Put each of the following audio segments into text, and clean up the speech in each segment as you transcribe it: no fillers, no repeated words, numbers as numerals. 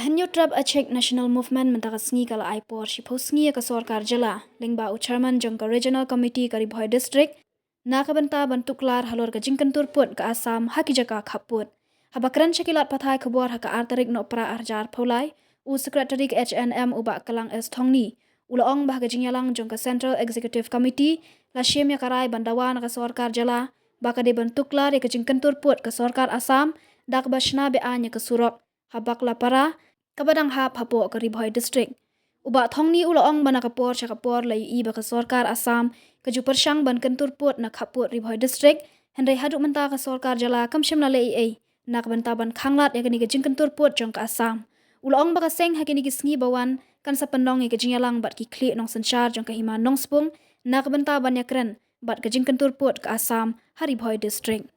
Hanyu trap achek national movement mentaka Sngi kala aipor shipo Sngi ka Sorkar Jylla lingba chairman jong ka regional committee ka Ribhoi district na ka banta bantuklar halor ka jingkantur put ka Assam haki jaka khaput habakran shakilat pathai khobor haka artarik no pra arjar pholai u secretary ka HNM uba kalang es thongni ulaong bah ka jingyalang jong ka central executive committee la shemya karai bandawa na ka Sorkar Jylla baka de bantuklar ka jingkantur put ka Sorkar Assam dak bashna be anya ka surok habak lapara kabadang hap hapo ka Ribhoi district uba thongni ulaong bana kapor chakapor lai i ba ka Sorkar Assam ka ju persyang ban kentur put na khaput Ribhoi district hendai haduk menta ka Sorkar Jylla kamshim na lei ai nak banta ban khanglat ya kani ka jingkentur put jong ka Assam ulaong baka seng hakini ki Sngi bawan kan sa pendong ka jingyalang bat ki kli nong sanchar jong ka hima nong spung nak banta ban yakren bat ka jingkentur put ka Assam Ribhoi district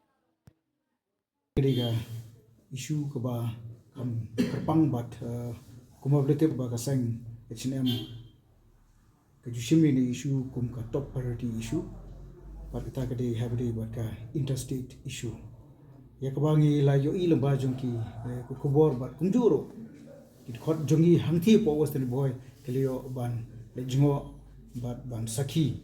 isu ke ba kerpang bat kumabletif ba kasang H&M ke jushimi ni isu kum ka top priority issue bat kita ke de have de bat ka interstate issue ya ke bangi la yo i lamba jongki ku kubor bat kumjuro it khot jongi hangthi po western boy kelio ban le jingo bat ban sakhi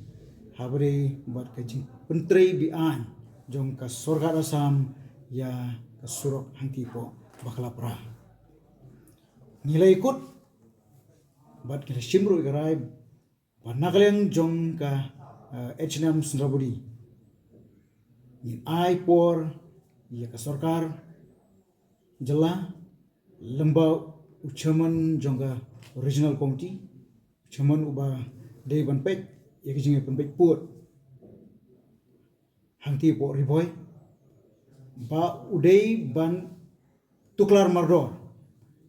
habre bat ka jing pentrei bi an jong ka Sorkar Assam ya ka surok hangthi po bakala pra nilai ikut bat kita shimru garai banakleng jong ka H&M Sundrabudi ni ai por ya ka Sorkar Jylla lamba uchaman jong ka regional committee uchaman uba dei ban pet ya ki jinge ban pet put hangti po Ribhoi ba udei ban tuklar mardor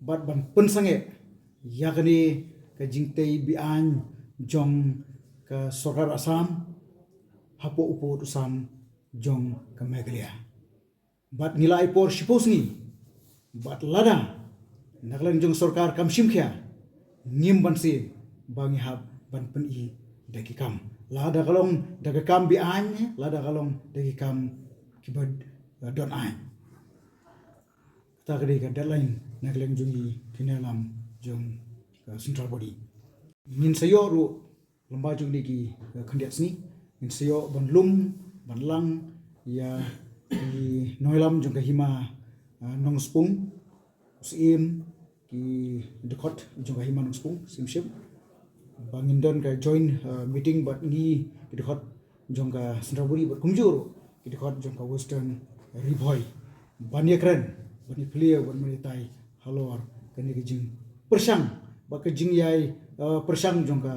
bat ban pensange yakni ka jingtei bi an jong ka Sorkar Assam hapo upo Assam jong ka Meghalaya bat nilai por shiposni bat lada naklang jong Sorkar kamshim khya ngim ban se bangi hab ban pen i dagi kam lada kalong daga kam bi an lada kalong dagi kam kibad don an ta kade ka deadline naklang jongi kinalam jong ka central body min sayo ru lamba jong ki khandiat sni min sayo ban lum ban lang ya ki noilam jong ka hima nong spung sim ki dekot jong ka hima nong spung simship bangin don ka join meeting bat ngi ki dekot jong ka central body bat kumjur ki dekot jong ka western Ribhoi banyakren bani clear ban meritai halor kani ki jing persang ba ka jing yai persang jong ka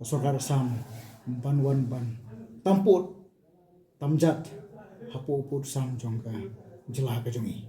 Sorkar Assam ban wan ban tamput tamjat hapo put sam jong ka Jylla ka jongi